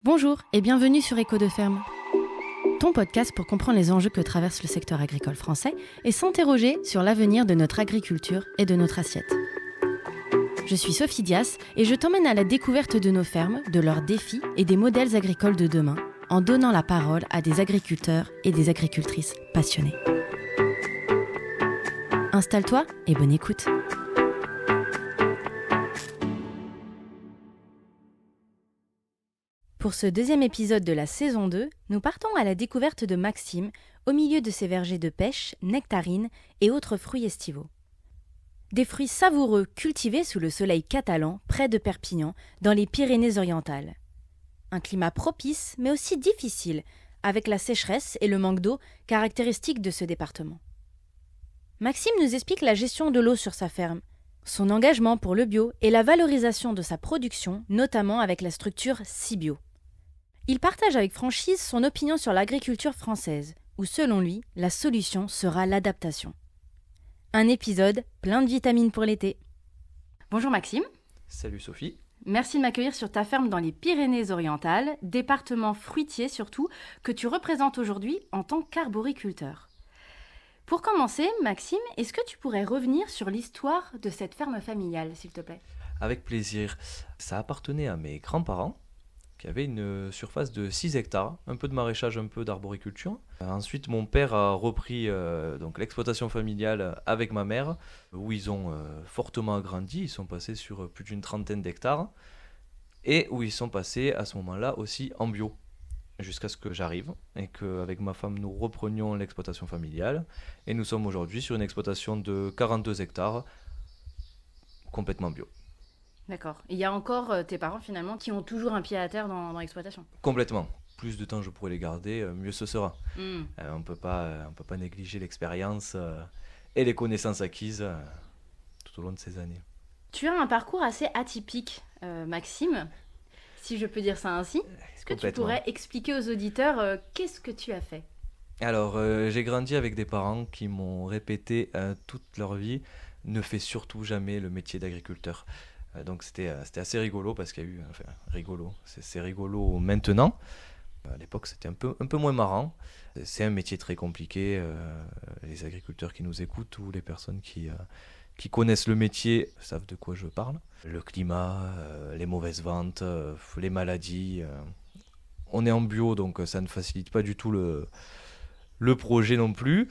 Bonjour et bienvenue sur Écho de Ferme, ton podcast pour comprendre les enjeux que traverse le secteur agricole français et s'interroger sur l'avenir de notre agriculture et de notre assiette. Je suis Sophie Dias et je t'emmène à la découverte de nos fermes, de leurs défis et des modèles agricoles de demain, en donnant la parole à des agriculteurs et des agricultrices passionnés. Installe-toi et bonne écoute. Pour ce deuxième épisode de la saison 2, nous partons à la découverte de Maxime au milieu de ses vergers de pêche, nectarines et autres fruits estivaux. Des fruits savoureux cultivés sous le soleil catalan près de Perpignan, dans les Pyrénées-Orientales. Un climat propice mais aussi difficile, avec la sécheresse et le manque d'eau caractéristiques de ce département. Maxime nous explique la gestion de l'eau sur sa ferme, son engagement pour le bio et la valorisation de sa production, notamment avec la structure Cibio. Il partage avec franchise son opinion sur l'agriculture française, où selon lui, la solution sera l'adaptation. Un épisode plein de vitamines pour l'été. Bonjour Maxime. Salut Sophie. Merci de m'accueillir sur ta ferme dans les Pyrénées-Orientales, département fruitier surtout, que tu représentes aujourd'hui en tant qu'arboriculteur. Pour commencer, Maxime, est-ce que tu pourrais revenir sur l'histoire de cette ferme familiale, s'il te plaît ? Avec plaisir. Ça appartenait à mes grands-parents qui avaient une surface de 6 hectares, un peu de maraîchage, un peu d'arboriculture. Ensuite, mon père a repris donc l'exploitation familiale avec ma mère, où ils ont fortement agrandi. Ils sont passés sur plus d'une trentaine d'hectares et où ils sont passés à ce moment-là aussi en bio, jusqu'à ce que j'arrive et qu'avec ma femme, nous reprenions l'exploitation familiale. Et nous sommes aujourd'hui sur une exploitation de 42 hectares, complètement bio. D'accord. Il y a encore tes parents finalement qui ont toujours un pied à terre dans l'exploitation. Complètement. Plus de temps je pourrais les garder, mieux ce sera. On peut pas négliger l'expérience et les connaissances acquises tout au long de ces années. Tu as un parcours assez atypique, Maxime, si je peux dire ça ainsi. Est-ce que tu pourrais expliquer aux auditeurs qu'est-ce que tu as fait ? Alors, j'ai grandi avec des parents qui m'ont répété toute leur vie, ne fais surtout jamais le métier d'agriculteur. Donc c'était assez rigolo parce qu'il y a eu... Enfin, rigolo, c'est rigolo maintenant. À l'époque, c'était un peu moins marrant. C'est un métier très compliqué. Les agriculteurs qui nous écoutent ou les personnes qui connaissent le métier savent de quoi je parle. Le climat, les mauvaises ventes, les maladies. On est en bio, donc ça ne facilite pas du tout le projet non plus.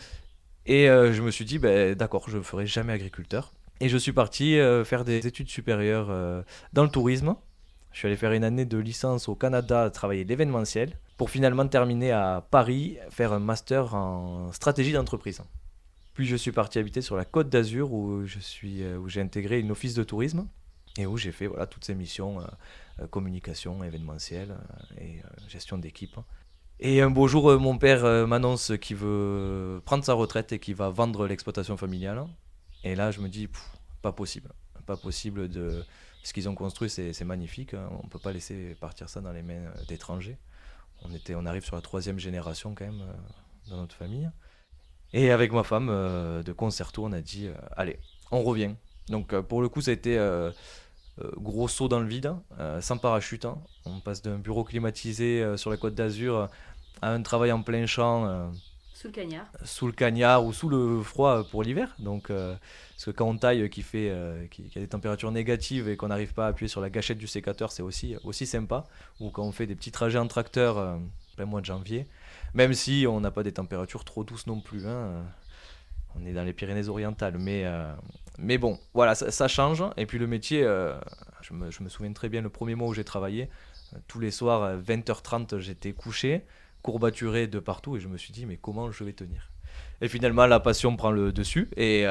Et je me suis dit, d'accord, je ne ferai jamais agriculteur. Et je suis parti faire des études supérieures dans le tourisme. Je suis allé faire une année de licence au Canada, travailler l'événementiel, pour finalement terminer à Paris, faire un master en stratégie d'entreprise. Puis je suis parti habiter sur la Côte d'Azur, où j'ai intégré une office de tourisme, et où j'ai fait toutes ces missions, communication, événementiel et gestion d'équipe. Et un beau jour, mon père m'annonce qu'il veut prendre sa retraite et qu'il va vendre l'exploitation familiale. Et là, je me dis, pas possible. Pas possible de... Ce qu'ils ont construit, c'est magnifique. On ne peut pas laisser partir ça dans les mains d'étrangers. On arrive sur la 3e génération quand même dans notre famille. Et avec ma femme, de concerto, on a dit, allez, on revient. Donc pour le coup, ça a été gros saut dans le vide, sans parachute. On passe d'un bureau climatisé sur la Côte d'Azur à un travail en plein champ... Sous le cagnard. Sous le cagnard ou sous le froid pour l'hiver. Donc, parce que quand on taille qui a des températures négatives et qu'on n'arrive pas à appuyer sur la gâchette du sécateur, c'est aussi sympa. Ou quand on fait des petits trajets en tracteur plein mois de janvier, même si on n'a pas des températures trop douces non plus. On est dans les Pyrénées-Orientales. Mais bon, voilà, ça change. Et puis le métier, je me souviens très bien le premier mois où j'ai travaillé. Tous les soirs, 20h30, j'étais couché, courbaturé de partout, et je me suis dit mais comment je vais tenir. Et finalement la passion prend le dessus et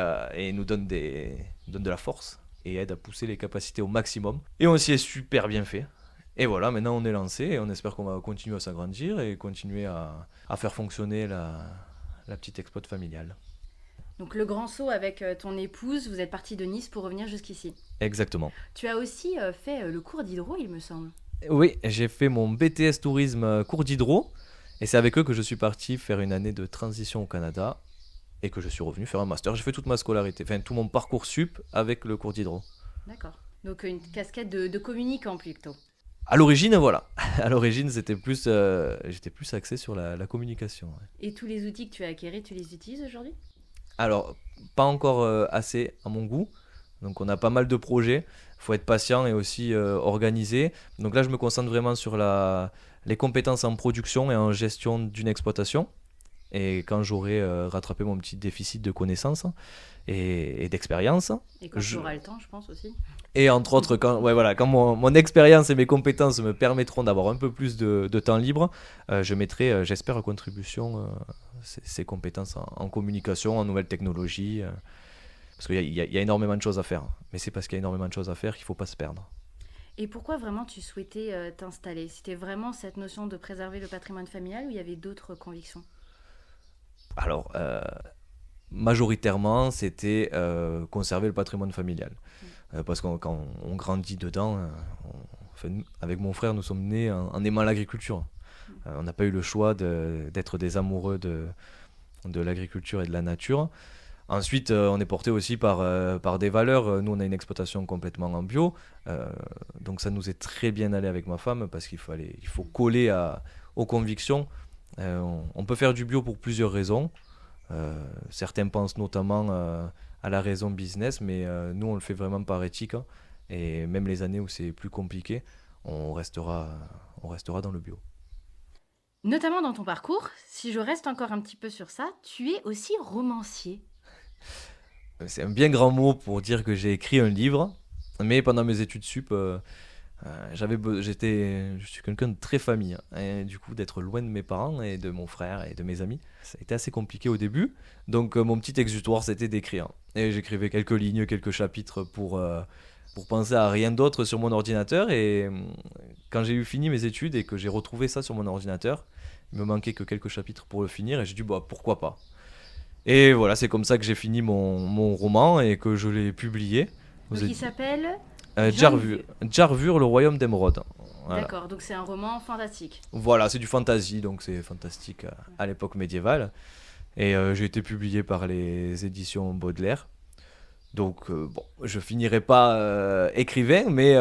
nous donne de la force et aide à pousser les capacités au maximum, et on s'y est super bien fait. Et voilà, maintenant on est lancé et on espère qu'on va continuer à s'agrandir et continuer à faire fonctionner la petite exploite familiale. Donc le grand saut avec ton épouse, vous êtes parti de Nice pour revenir jusqu'ici. Exactement. Tu as aussi fait le cours d'hydro, il me semble. Oui, j'ai fait mon BTS tourisme cours d'hydro. Et c'est avec eux que je suis parti faire une année de transition au Canada et que je suis revenu faire un master. J'ai fait toute ma scolarité, tout mon parcours sup avec le cours d'hydro. D'accord. Donc une casquette de communicant plutôt. À l'origine, voilà. À l'origine, j'étais plus axé sur la communication. Ouais. Et tous les outils que tu as acquéris, tu les utilises aujourd'hui? Alors, pas encore assez à mon goût. Donc, on a pas mal de projets. Il faut être patient et aussi organisé. Donc là, je me concentre vraiment sur les compétences en production et en gestion d'une exploitation. Et quand j'aurai rattrapé mon petit déficit de connaissances et d'expérience, Et quand tu auras le temps, je pense aussi. et entre autres, quand mon expérience et mes compétences me permettront d'avoir un peu plus de temps libre, je mettrai, j'espère, à contribution ces compétences en communication, en nouvelles technologies, parce qu'il y a énormément de choses à faire. Mais c'est parce qu'il y a énormément de choses à faire qu'il ne faut pas se perdre. Et pourquoi vraiment tu souhaitais t'installer? C'était vraiment cette notion de préserver le patrimoine familial ou il y avait d'autres convictions? Alors, majoritairement, c'était conserver le patrimoine familial. Parce que quand on grandit dedans, avec mon frère, nous sommes nés en aimant l'agriculture. On n'a pas eu le choix d'être des amoureux de l'agriculture et de la nature. Ensuite, on est porté aussi par des valeurs. Nous, on a une exploitation complètement en bio. Donc ça nous est très bien allé avec ma femme parce qu'il faut coller aux convictions. On peut faire du bio pour plusieurs raisons. Certains pensent notamment à la raison business, mais nous on le fait vraiment par éthique, hein. Et même les années où c'est plus compliqué, on restera dans le bio. Notamment dans ton parcours, si je reste encore un petit peu sur ça, tu es aussi romancier. C'est un bien grand mot pour dire que j'ai écrit un livre, mais pendant mes études sup, je suis quelqu'un de très famille, hein. Et du coup d'être loin de mes parents et de mon frère et de mes amis, ça a été assez compliqué au début. Donc mon petit exutoire c'était d'écrire. Et j'écrivais quelques lignes, quelques chapitres pour penser à rien d'autre sur mon ordinateur. Et quand j'ai eu fini mes études et que j'ai retrouvé ça sur mon ordinateur, il me manquait que quelques chapitres pour le finir et j'ai dit bah pourquoi pas. Et voilà, c'est comme ça que j'ai fini mon roman et que je l'ai publié. Donc il s'appelle Jarvur, le royaume d'Émeraude. Voilà. D'accord, donc c'est un roman fantastique. Voilà, c'est du fantasy, donc c'est fantastique à l'époque médiévale. Et j'ai été publié par les éditions Baudelaire. Donc bon, je finirai pas écrivain, mais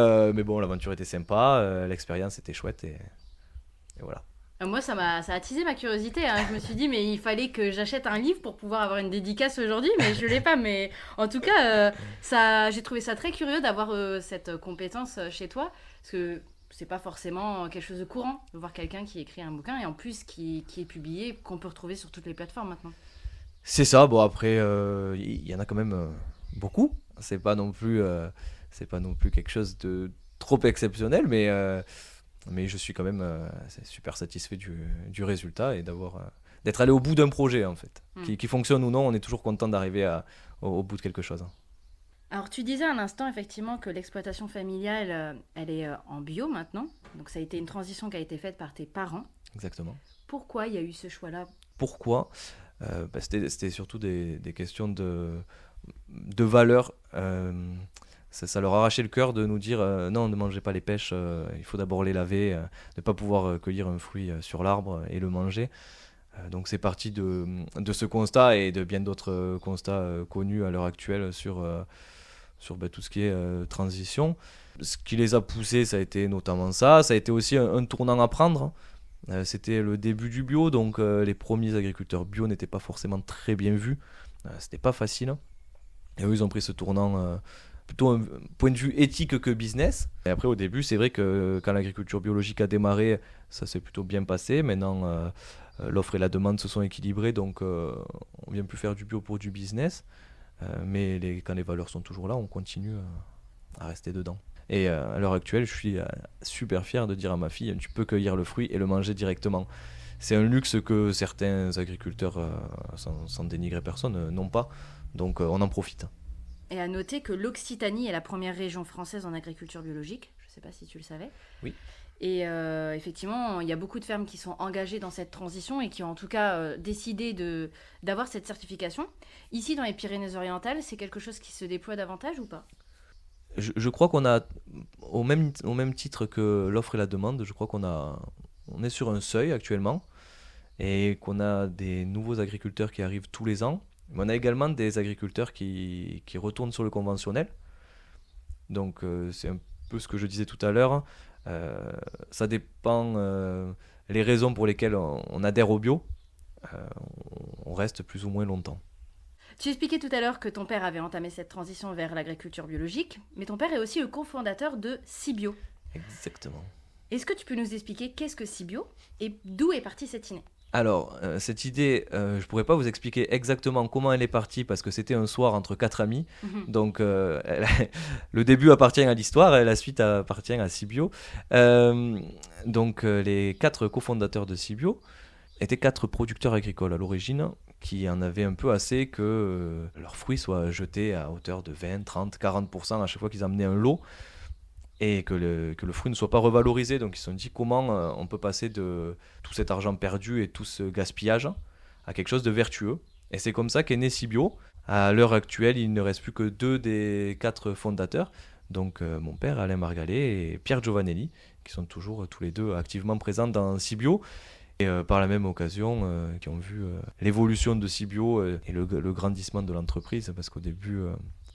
bon, l'aventure était sympa, l'expérience était chouette et voilà. Moi, ça a attisé ma curiosité, hein. Je me suis dit, mais il fallait que j'achète un livre pour pouvoir avoir une dédicace aujourd'hui, mais je l'ai pas. Mais en tout cas, j'ai trouvé ça très curieux d'avoir cette compétence chez toi, parce que c'est pas forcément quelque chose de courant de voir quelqu'un qui écrit un bouquin et en plus qui est publié, qu'on peut retrouver sur toutes les plateformes maintenant. C'est ça. Bon après, il y en a quand même beaucoup. C'est pas non plus quelque chose de trop exceptionnel, mais je suis quand même super satisfait du résultat et d'être allé au bout d'un projet en fait. Qui fonctionne ou non, on est toujours content d'arriver au bout de quelque chose. Alors tu disais à l'instant effectivement que l'exploitation familiale, elle est en bio maintenant. Donc ça a été une transition qui a été faite par tes parents. Exactement. Pourquoi il y a eu ce choix-là? Pourquoi c'était surtout des questions de valeur. Ça leur arrachait le cœur de nous dire non, ne mangez pas les pêches, il faut d'abord les laver, ne pas pouvoir cueillir un fruit sur l'arbre et le manger. Donc c'est parti de ce constat et de bien d'autres constats connus à l'heure actuelle sur tout ce qui est transition. Ce qui les a poussés, ça a été notamment ça. Ça a été aussi un tournant à prendre. C'était le début du bio, donc les premiers agriculteurs bio n'étaient pas forcément très bien vus. C'était pas facile. Et eux, ils ont pris ce tournant plutôt un point de vue éthique que business. Et après, au début, c'est vrai que quand l'agriculture biologique a démarré, ça s'est plutôt bien passé. Maintenant, l'offre et la demande se sont équilibrées, donc on vient plus faire du bio pour du business. Mais quand les valeurs sont toujours là, on continue à rester dedans. Et à l'heure actuelle, je suis super fier de dire à ma fille, tu peux cueillir le fruit et le manger directement. C'est un luxe que certains agriculteurs, sans dénigrer personne, n'ont pas. Donc on en profite. Et à noter que l'Occitanie est la première région française en agriculture biologique. Je ne sais pas si tu le savais. Oui. Et effectivement, il y a beaucoup de fermes qui sont engagées dans cette transition et qui ont en tout cas décidé d'avoir cette certification. Ici, dans les Pyrénées-Orientales, c'est quelque chose qui se déploie davantage ou pas ? Je crois qu'on a, au même titre que l'offre et la demande, je crois on est sur un seuil actuellement et qu'on a des nouveaux agriculteurs qui arrivent tous les ans. Mais on a également des agriculteurs qui retournent sur le conventionnel. Donc c'est un peu ce que je disais tout à l'heure. Ça dépend les raisons pour lesquelles on adhère au bio. euh, on reste plus ou moins longtemps. Tu expliquais tout à l'heure que ton père avait entamé cette transition vers l'agriculture biologique, mais ton père est aussi le cofondateur de Cibio. Exactement. Est-ce que tu peux nous expliquer qu'est-ce que Cibio et d'où est partie cette idée? Alors, cette idée, je pourrais pas vous expliquer exactement comment elle est partie parce que c'était un soir entre 4 amis. Mhm. Donc, le début appartient à l'histoire et la suite appartient à Cibio. Euh, donc, les 4 cofondateurs de Cibio étaient 4 producteurs agricoles à l'origine qui en avaient un peu assez que leurs fruits soient jetés à hauteur de 20, 30, 40% à chaque fois qu'ils amenaient un lot et que le fruit ne soit pas revalorisé. Donc ils se sont dit comment on peut passer de tout cet argent perdu et tout ce gaspillage à quelque chose de vertueux. Et c'est comme ça qu'est né Cibio. À l'heure actuelle, il ne reste plus que 2 des 4 fondateurs. Donc mon père, Alain Margalet, et Pierre Giovanelli, qui sont toujours tous les deux activement présents dans Cibio. Et par la même occasion, qui ont vu l'évolution de Cibio et le grandissement de l'entreprise, parce qu'au début,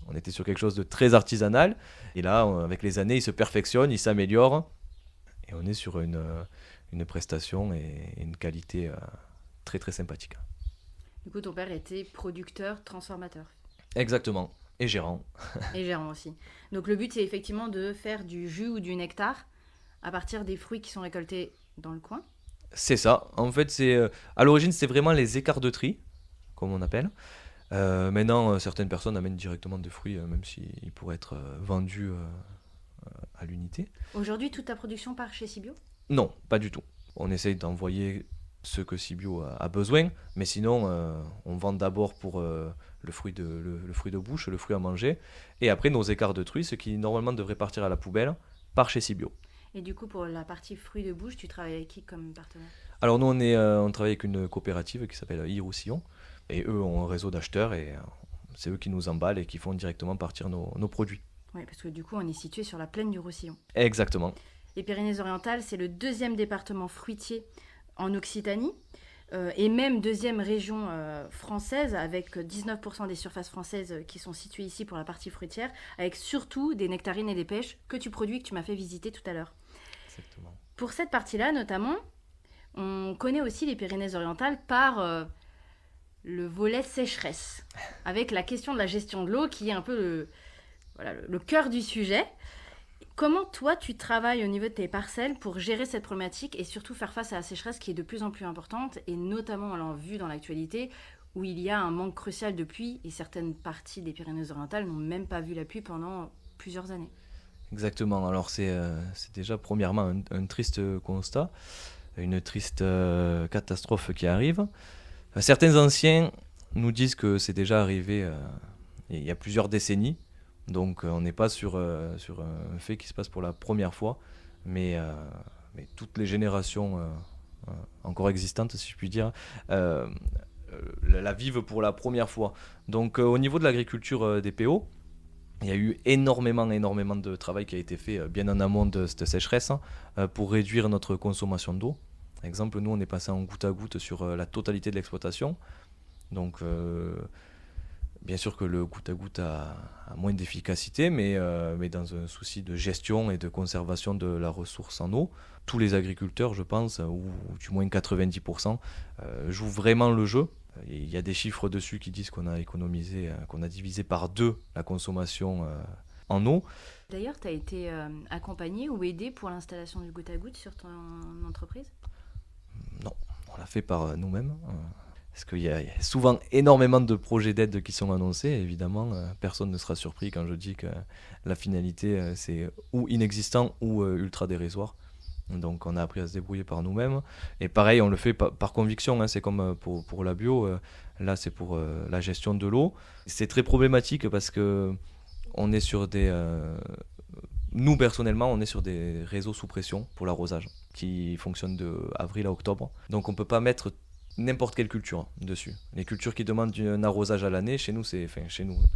on était sur quelque chose de très artisanal, et là, avec les années, il se perfectionne, il s'améliore, et on est sur une prestation et une qualité très très sympathique. Du coup, ton père était producteur, transformateur Exactement, et gérant. et gérant aussi. Donc le but, c'est effectivement de faire du jus ou du nectar à partir des fruits qui sont récoltés dans le coin. C'est ça, en fait, à l'origine, c'est vraiment les écarts de tri, comme on appelle. Maintenant, certaines personnes amènent directement des fruits, même s'ils pourraient être vendus à l'unité. Aujourd'hui, toute ta production part chez Cibio? Non, pas du tout. On essaye d'envoyer ce que Cibio a besoin, mais sinon, on vend d'abord pour le fruit de bouche, le fruit à manger, et après nos écarts de truie, ce qui normalement devrait partir à la poubelle, part chez Cibio. Et du coup, pour la partie fruits de bouche, tu travailles avec qui comme partenaire? Alors nous, on travaille avec une coopérative qui s'appelle I-Roussillon, et eux ont un réseau d'acheteurs, et c'est eux qui nous emballent et qui font directement partir nos produits. Oui, parce que du coup, on est situé sur la plaine du Roussillon. Exactement. Les Pyrénées-Orientales, c'est le deuxième département fruitier en Occitanie. Et même deuxième région française, avec 19% des surfaces françaises qui sont situées ici pour la partie fruitière, avec surtout des nectarines et des pêches que tu produis, que tu m'as fait visiter tout à l'heure. Exactement. Pour cette partie-là, notamment, on connaît aussi les Pyrénées-Orientales par le volet sécheresse, avec la question de la gestion de l'eau qui est un peu le cœur du sujet. Comment toi tu travailles au niveau de tes parcelles pour gérer cette problématique et surtout faire face à la sécheresse qui est de plus en plus importante et notamment on l'a vu dans l'actualité où il y a un manque crucial de pluie et certaines parties des Pyrénées-Orientales n'ont même pas vu la pluie pendant plusieurs années. Exactement. Alors c'est déjà premièrement un triste constat, une triste catastrophe qui arrive. Certains anciens nous disent que c'est déjà arrivé il y a plusieurs décennies. Donc on n'est pas sur un fait qui se passe pour la première fois, mais toutes les générations encore existantes, si je puis dire, euh, la vivent pour la première fois. Donc au niveau de l'agriculture des PO, il y a eu énormément de travail qui a été fait bien en amont de cette sécheresse pour réduire notre consommation d'eau. Par exemple, nous on est passé en goutte à goutte sur la totalité de l'exploitation. Donc bien sûr que le goutte à goutte a moins d'efficacité, mais dans un souci de gestion et de conservation de la ressource en eau, tous les agriculteurs, je pense, ou du moins 90%, jouent vraiment le jeu. Il y a des chiffres dessus qui disent qu'on a économisé, qu'on a divisé par 2 la consommation en eau. D'ailleurs, tu as été accompagné ou aidé pour l'installation du goutte à goutte sur ton entreprise? Non, on l'a fait par nous-mêmes. Parce qu'il y a souvent énormément de projets d'aide qui sont annoncés. Évidemment, personne ne sera surpris quand je dis que la finalité, c'est ou inexistant ou ultra dérisoire. Donc on a appris à se débrouiller par nous-mêmes. Et pareil, on le fait par conviction. Hein. C'est comme pour la bio. Là, c'est pour la gestion de l'eau. C'est très problématique parce que on est sur nous, personnellement, on est sur des réseaux sous pression pour l'arrosage qui fonctionnent de avril à octobre. Donc on ne peut pas mettre n'importe quelle culture dessus. Les cultures qui demandent un arrosage à l'année, chez nous,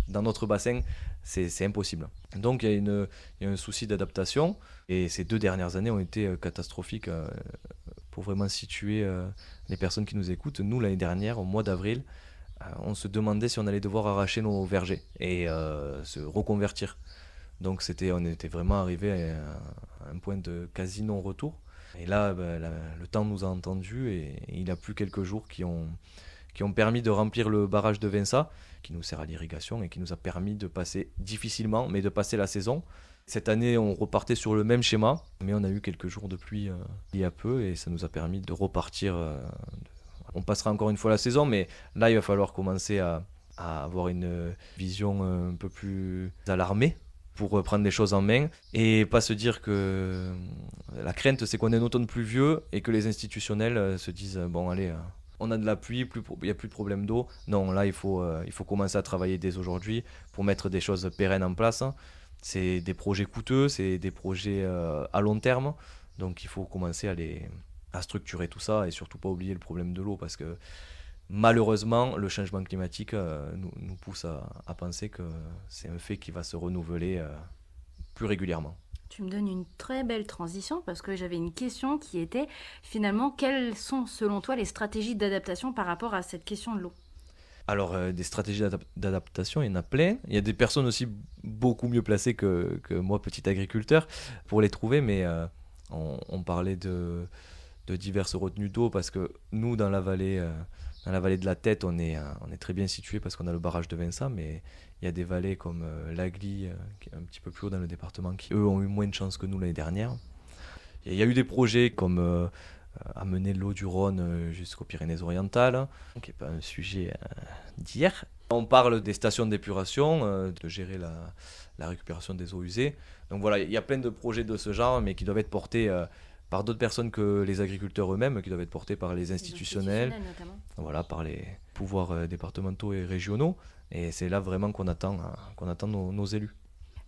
dans notre bassin, c'est impossible. Donc il y a un souci d'adaptation et ces 2 dernières années ont été catastrophiques pour vraiment situer les personnes qui nous écoutent. Nous, l'année dernière, au mois d'avril, on se demandait si on allait devoir arracher nos vergers et se reconvertir. Donc on était vraiment arrivé à un point de quasi non-retour. Et là, le temps nous a entendus et il n'y a plus quelques jours qui ont permis de remplir le barrage de Vinça, qui nous sert à l'irrigation et qui nous a permis de passer difficilement, mais de passer la saison. Cette année, on repartait sur le même schéma, mais on a eu quelques jours de pluie il y a peu et ça nous a permis de repartir. On passera encore une fois la saison, mais là, il va falloir commencer à avoir une vision un peu plus alarmée pour prendre les choses en main et pas se dire que la crainte c'est qu'on ait un automne pluvieux et que les institutionnels se disent bon allez on a de la pluie, il n'y a plus de problème d'eau. Non, là il faut commencer à travailler dès aujourd'hui pour mettre des choses pérennes en place. C'est des projets coûteux, c'est des projets à long terme, donc il faut commencer à structurer tout ça et surtout pas oublier le problème de l'eau parce que malheureusement, le changement climatique nous pousse à penser que c'est un fait qui va se renouveler plus régulièrement. Tu me donnes une très belle transition parce que j'avais une question qui était finalement quelles sont selon toi les stratégies d'adaptation par rapport à cette question de l'eau? Alors, des stratégies d'adaptation, il y en a plein. Il y a des personnes aussi beaucoup mieux placées que moi, petit agriculteur, pour les trouver, mais on parlait de diverses retenues d'eau parce que nous, dans la vallée de la Tête, on est très bien situé parce qu'on a le barrage de Vinça, mais il y a des vallées comme l'Agly, qui est un petit peu plus haut dans le département, qui eux ont eu moins de chance que nous l'année dernière. Et il y a eu des projets comme amener l'eau du Rhône jusqu'aux Pyrénées-Orientales, qui n'est pas un sujet d'hier. On parle des stations d'épuration, de gérer la récupération des eaux usées. Donc voilà, il y a plein de projets de ce genre, mais qui doivent être portés par d'autres personnes que les agriculteurs eux-mêmes, qui doivent être portés par les institutionnels, Notamment. voilà, par les pouvoirs départementaux et régionaux. Et c'est là vraiment qu'on attend nos élus.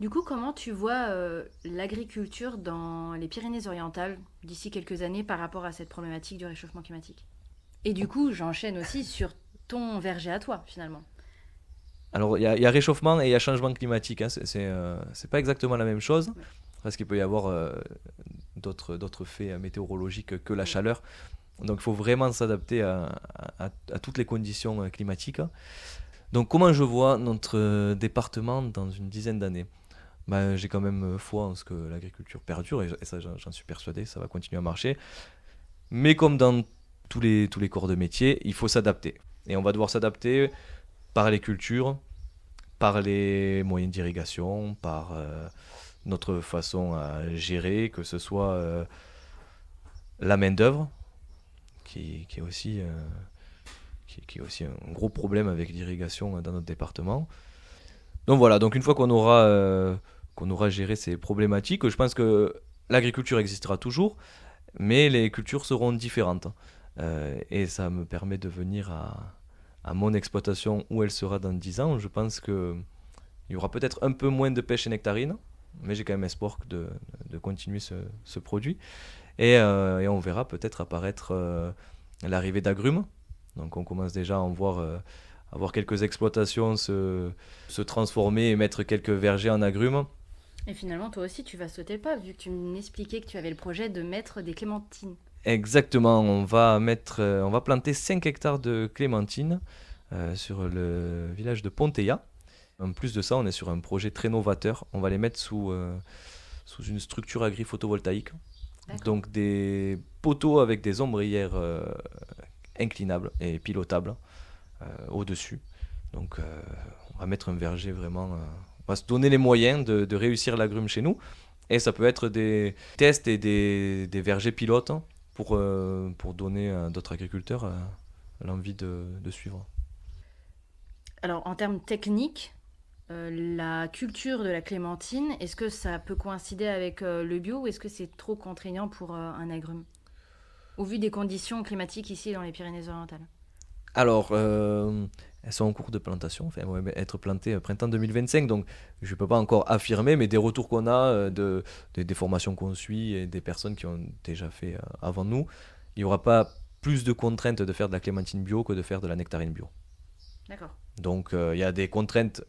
Du coup, comment tu vois l'agriculture dans les Pyrénées-Orientales d'ici quelques années par rapport à cette problématique du réchauffement climatique? Et du coup, j'enchaîne aussi sur ton verger à toi, finalement. Alors, il y a réchauffement et il y a changement climatique. Hein. C'est pas exactement la même chose, Ouais. parce qu'il peut y avoir d'autres faits météorologiques que la chaleur. Donc, il faut vraiment s'adapter à toutes les conditions climatiques. Donc, comment je vois notre département dans une dizaine d'années? Ben, j'ai quand même foi en ce que l'agriculture perdure, et ça, j'en suis persuadé, ça va continuer à marcher. Mais comme dans tous les corps de métier, il faut s'adapter. Et on va devoir s'adapter par les cultures, par les moyens d'irrigation, par notre façon à gérer, que ce soit la main-d'œuvre, qui est aussi, qui est aussi un gros problème avec l'irrigation dans notre département. Donc voilà, donc une fois qu'on aura géré ces problématiques, je pense que l'agriculture existera toujours, mais les cultures seront différentes. Et ça me permet de venir à mon exploitation où elle sera dans 10 ans. Je pense qu'il y aura peut-être un peu moins de pêche et nectarine, mais j'ai quand même espoir de continuer ce produit. Et on verra peut-être apparaître l'arrivée d'agrumes. Donc on commence déjà à voir quelques exploitations se transformer et mettre quelques vergers en agrumes. Et finalement, toi aussi, tu vas sauter le pas, vu que tu m'expliquais que tu avais le projet de mettre des clémentines. Exactement, on va planter 5 hectares de clémentines sur le village de Ponteilla. En plus de ça, on est sur un projet très novateur. On va les mettre sous une structure agri-photovoltaïque. D'accord. Donc des poteaux avec des ombrières inclinables et pilotables au-dessus. Donc on va mettre un verger vraiment... on va se donner les moyens de réussir l'agrume chez nous. Et ça peut être des tests et des vergers pilotes pour donner à d'autres agriculteurs l'envie de suivre. Alors, en termes techniques, la culture de la clémentine, est-ce que ça peut coïncider avec le bio ou est-ce que c'est trop contraignant pour un agrume? Au vu des conditions climatiques ici dans les Pyrénées-Orientales. Alors, elles sont en cours de plantation, enfin, elles vont être plantées printemps 2025, donc je ne peux pas encore affirmer, mais des retours qu'on a, des formations qu'on suit et des personnes qui ont déjà fait avant nous, il n'y aura pas plus de contraintes de faire de la clémentine bio que de faire de la nectarine bio. D'accord. Donc il y a des contraintes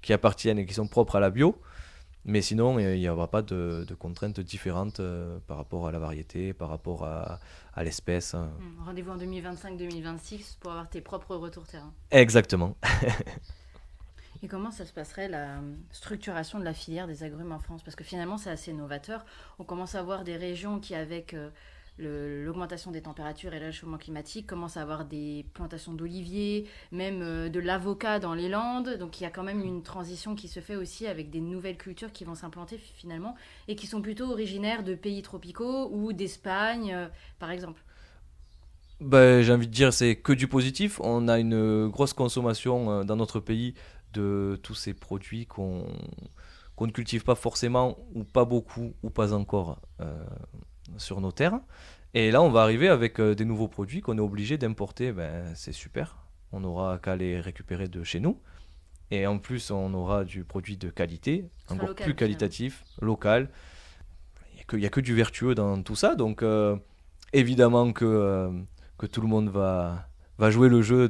qui appartiennent et qui sont propres à la bio, mais sinon il n'y aura pas de contraintes différentes par rapport à la variété, par rapport à l'espèce. Rendez-vous en 2025-2026 pour avoir tes propres retours terrain. Exactement. Et comment ça se passerait la structuration de la filière des agrumes en France? Parce que finalement, c'est assez novateur. On commence à voir des régions qui, avec l'augmentation des températures et le réchauffement climatique, commencent à avoir des plantations d'oliviers, même de l'avocat dans les Landes. Donc il y a quand même une transition qui se fait aussi avec des nouvelles cultures qui vont s'implanter finalement et qui sont plutôt originaires de pays tropicaux ou d'Espagne, par exemple. Ben, j'ai envie de dire, c'est que du positif. On a une grosse consommation dans notre pays de tous ces produits qu'on ne cultive pas forcément, ou pas beaucoup, ou pas encore sur nos terres. Et là, on va arriver avec des nouveaux produits qu'on est obligé d'importer. Ben, c'est super. On n'aura qu'à les récupérer de chez nous. Et en plus, on aura du produit de qualité, Ce sera encore plus local finalement. qualitatif, local. Il y a que du vertueux dans tout ça. Donc, évidemment que tout le monde va jouer le jeu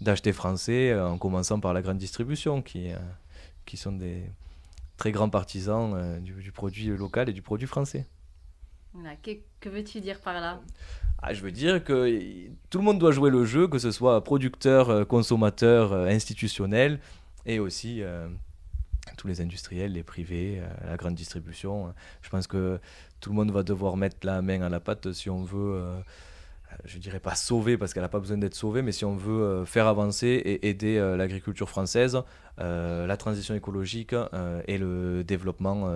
d'acheter français, en commençant par la grande distribution, qui sont des très grands partisans du produit local et du produit français. Voilà. Que veux-tu dire par là? Ah, je veux dire que tout le monde doit jouer le jeu, que ce soit producteur, consommateur, institutionnel, et aussi tous les industriels, les privés, la grande distribution. Je pense que tout le monde va devoir mettre la main à la pâte si on veut, je dirais pas sauver parce qu'elle n'a pas besoin d'être sauvée, mais si on veut faire avancer et aider l'agriculture française, la transition écologique et le développement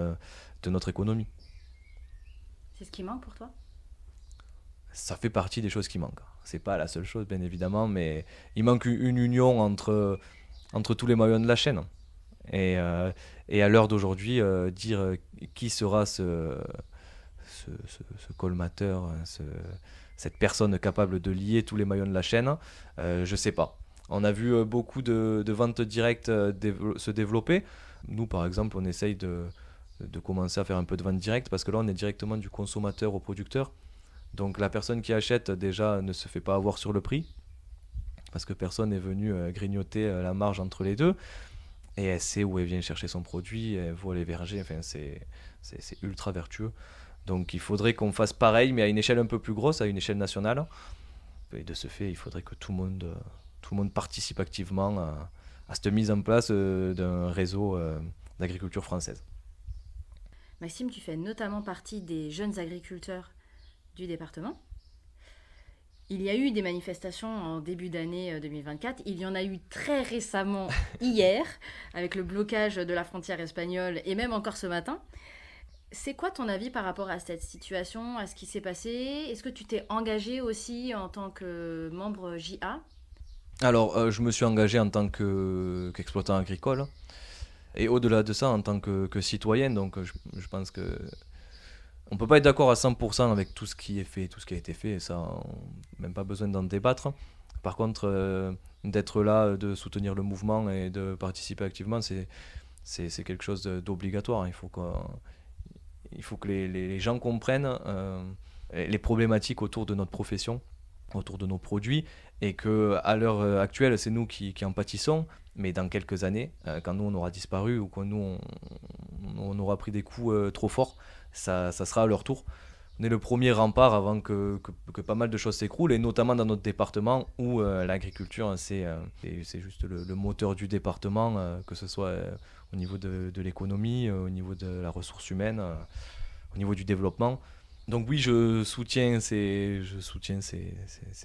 de notre économie. C'est ce qui manque pour toi? Ça fait partie des choses qui manquent. C'est pas la seule chose, bien évidemment, mais il manque une union entre tous les maillons de la chaîne. Et à l'heure d'aujourd'hui, dire qui sera ce colmateur, cette personne capable de lier tous les maillons de la chaîne, je sais pas. On a vu beaucoup de ventes directes se développer. Nous, par exemple, on essaye de commencer à faire un peu de vente directe parce que là, on est directement du consommateur au producteur. Donc la personne qui achète déjà ne se fait pas avoir sur le prix parce que personne n'est venu grignoter la marge entre les deux. Et elle sait où elle vient chercher son produit, elle voit les vergers, enfin c'est ultra vertueux. Donc il faudrait qu'on fasse pareil, mais à une échelle un peu plus grosse, à une échelle nationale. Et de ce fait, il faudrait que tout le monde participe activement à cette mise en place d'un réseau d'agriculture française. Maxime, tu fais notamment partie des jeunes agriculteurs du département. Il y a eu des manifestations en début d'année 2024. Il y en a eu très récemment hier, avec le blocage de la frontière espagnole et même encore ce matin. C'est quoi ton avis par rapport à cette situation, à ce qui s'est passé? Est-ce que tu t'es engagé aussi en tant que membre JA? Alors, je me suis engagé en tant qu'exploitant agricole, et au-delà de ça, en tant que citoyen. Donc, je pense que on peut pas être d'accord à 100% avec tout ce qui est fait, tout ce qui a été fait, et ça, même pas besoin d'en débattre. Par contre, d'être là, de soutenir le mouvement et de participer activement, c'est quelque chose d'obligatoire. Il faut que les gens comprennent les problématiques autour de notre profession, autour de nos produits, et que à l'heure actuelle, c'est nous qui en pâtissons, mais dans quelques années, quand nous on aura disparu ou quand nous on aura pris des coups trop forts, ça sera à leur tour. On est le premier rempart avant que pas mal de choses s'écroulent, et notamment dans notre département où l'agriculture, c'est juste le moteur du département, que ce soit au niveau de l'économie, au niveau de la ressource humaine, au niveau du développement. Donc oui, je soutiens ces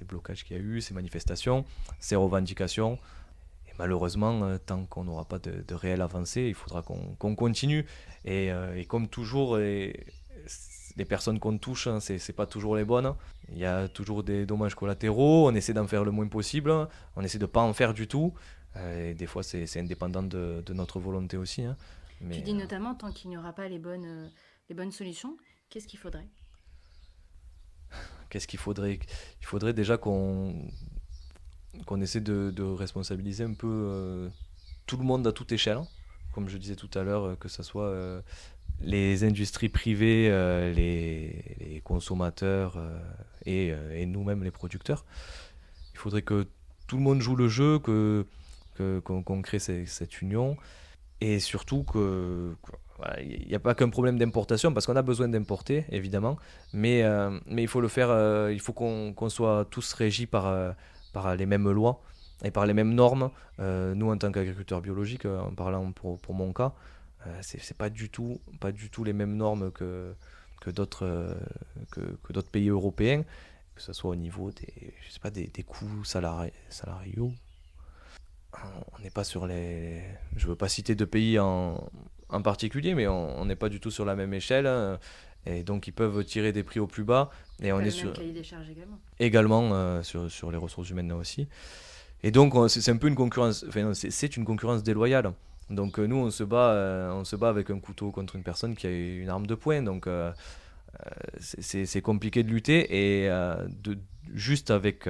blocages qu'il y a eu, ces manifestations, ces revendications. Et malheureusement, tant qu'on n'aura pas de réelle avancée, il faudra qu'on continue. Et comme toujours, les personnes qu'on touche, hein, c'est pas toujours les bonnes. Il y a toujours des dommages collatéraux, on essaie d'en faire le moins possible, on essaie de pas en faire du tout. Et des fois, c'est indépendant de notre volonté aussi, hein. Tu Mais dis notamment tant qu'il n'y aura pas les bonnes solutions, qu'est-ce qu'il faudrait? qu'est-ce qu'il faudrait? Il faudrait déjà qu'on essaie de responsabiliser un peu tout le monde à toute échelle, hein. Comme je disais tout à l'heure, que ce soit les industries privées, les consommateurs et nous-mêmes les producteurs. Il faudrait que tout le monde joue le jeu, qu'on crée cette union, et surtout voilà, il n'y a pas qu'un problème d'importation, parce qu'on a besoin d'importer, évidemment, mais il faut le faire, il faut qu'on soit tous régis par les mêmes lois, et par les mêmes normes. Nous, en tant qu'agriculteurs biologiques, en parlant pour mon cas, c'est pas du tout les mêmes normes que d'autres pays européens, que ce soit au niveau des coûts salariaux. On n'est pas sur les... Je ne veux pas citer de pays en particulier, mais on n'est pas du tout sur la même échelle. Et donc, ils peuvent tirer des prix au plus bas. Et on est sur... le cahier des charges également. Également sur les ressources humaines là aussi. Et donc, c'est un peu une concurrence... Enfin, c'est une concurrence déloyale. Donc, nous, on se bat avec un couteau contre une personne qui a une arme de poing. Donc, c'est compliqué de lutter. Et juste avec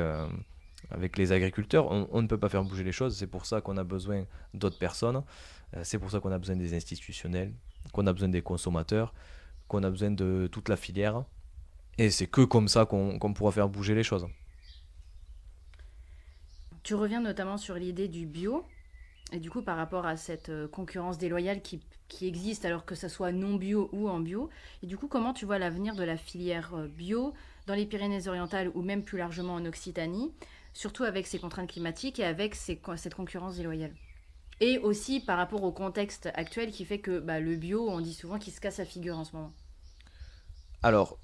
les agriculteurs, on ne peut pas faire bouger les choses. C'est pour ça qu'on a besoin d'autres personnes. C'est pour ça qu'on a besoin des institutionnels, qu'on a besoin des consommateurs, qu'on a besoin de toute la filière. Et c'est que comme ça qu'on pourra faire bouger les choses. Tu reviens notamment sur l'idée du bio. Et du coup, par rapport à cette concurrence déloyale qui existe, alors que ça soit non bio ou en bio, et du coup, comment tu vois l'avenir de la filière bio dans les Pyrénées-Orientales ou même plus largement en Occitanie, surtout avec ces contraintes climatiques et avec cette concurrence déloyale? Et aussi par rapport au contexte actuel qui fait que le bio, on dit souvent qu'il se casse la figure en ce moment. Alors,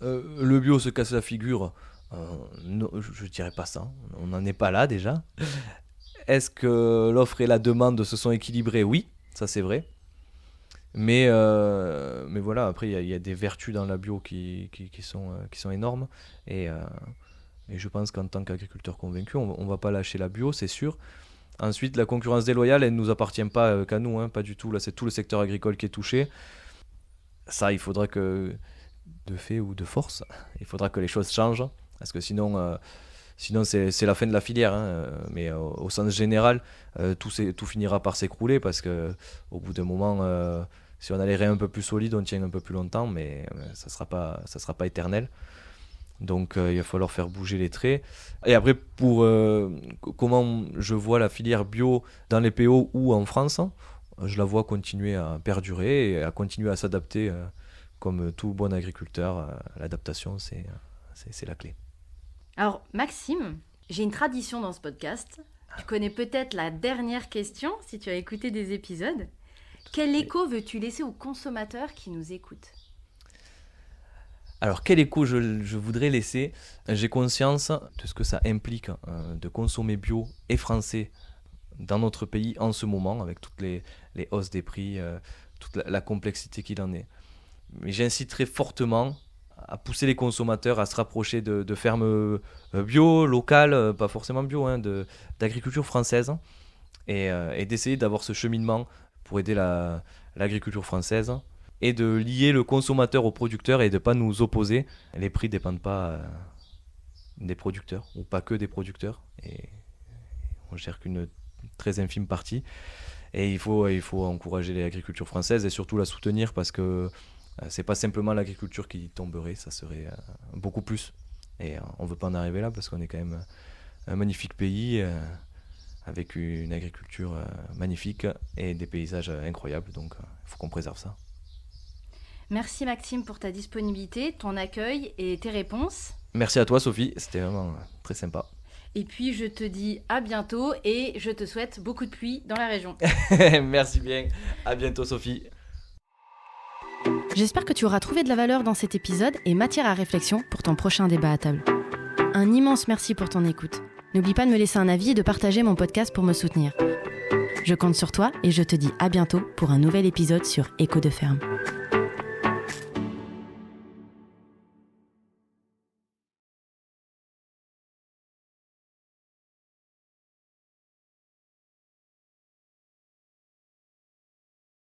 le bio se casse la figure, non, je ne dirais pas ça, on n'en est pas là déjà. Est-ce que l'offre et la demande se sont équilibrées? Oui, ça c'est vrai. Mais voilà, après il y a des vertus dans la bio qui sont énormes. Et je pense qu'en tant qu'agriculteur convaincu, on ne va pas lâcher la bio, c'est sûr. Ensuite, la concurrence déloyale, elle ne nous appartient pas qu'à nous, hein, pas du tout. Là, c'est tout le secteur agricole qui est touché. Ça, il faudra que, de fait ou de force, il faudra que les choses changent. Parce que sinon c'est la fin de la filière. Hein. Mais au sens général, tout finira par s'écrouler. Parce qu'au bout d'un moment, si on a les reins un peu plus solides, on tient un peu plus longtemps. Mais ça ne sera pas éternel. Donc il va falloir faire bouger les traits. Et après, pour comment je vois la filière bio dans les PO ou en France, je la vois continuer à perdurer et à continuer à s'adapter comme tout bon agriculteur. L'adaptation, c'est la clé. Alors Maxime, j'ai une tradition dans ce podcast. Tu connais peut-être la dernière question si tu as écouté des épisodes. Quel écho veux-tu laisser aux consommateurs qui nous écoutent ? Alors, quel écho je voudrais laisser? J'ai conscience de ce que ça implique de consommer bio et français dans notre pays en ce moment, avec toutes les hausses des prix, toute la complexité qu'il en est. Mais j'inciterai fortement à pousser les consommateurs à se rapprocher de fermes bio, locales, pas forcément bio, hein, d'agriculture française, et d'essayer d'avoir ce cheminement pour aider l'agriculture française, et de lier le consommateur au producteur et de ne pas nous opposer. Les prix ne dépendent pas des producteurs, ou pas que des producteurs, et on ne gère qu'une très infime partie. Et il faut encourager l'agriculture française et surtout la soutenir, parce que c'est pas simplement l'agriculture qui tomberait, ça serait beaucoup plus. Et on ne veut pas en arriver là, parce qu'on est quand même un magnifique pays avec une agriculture magnifique et des paysages incroyables, donc il faut qu'on préserve ça. Merci Maxime pour ta disponibilité, ton accueil et tes réponses. Merci à toi Sophie, c'était vraiment très sympa. Et puis je te dis à bientôt et je te souhaite beaucoup de pluie dans la région. Merci bien, à bientôt Sophie. J'espère que tu auras trouvé de la valeur dans cet épisode et matière à réflexion pour ton prochain débat à table. Un immense merci pour ton écoute. N'oublie pas de me laisser un avis et de partager mon podcast pour me soutenir. Je compte sur toi et je te dis à bientôt pour un nouvel épisode sur Écho de ferme.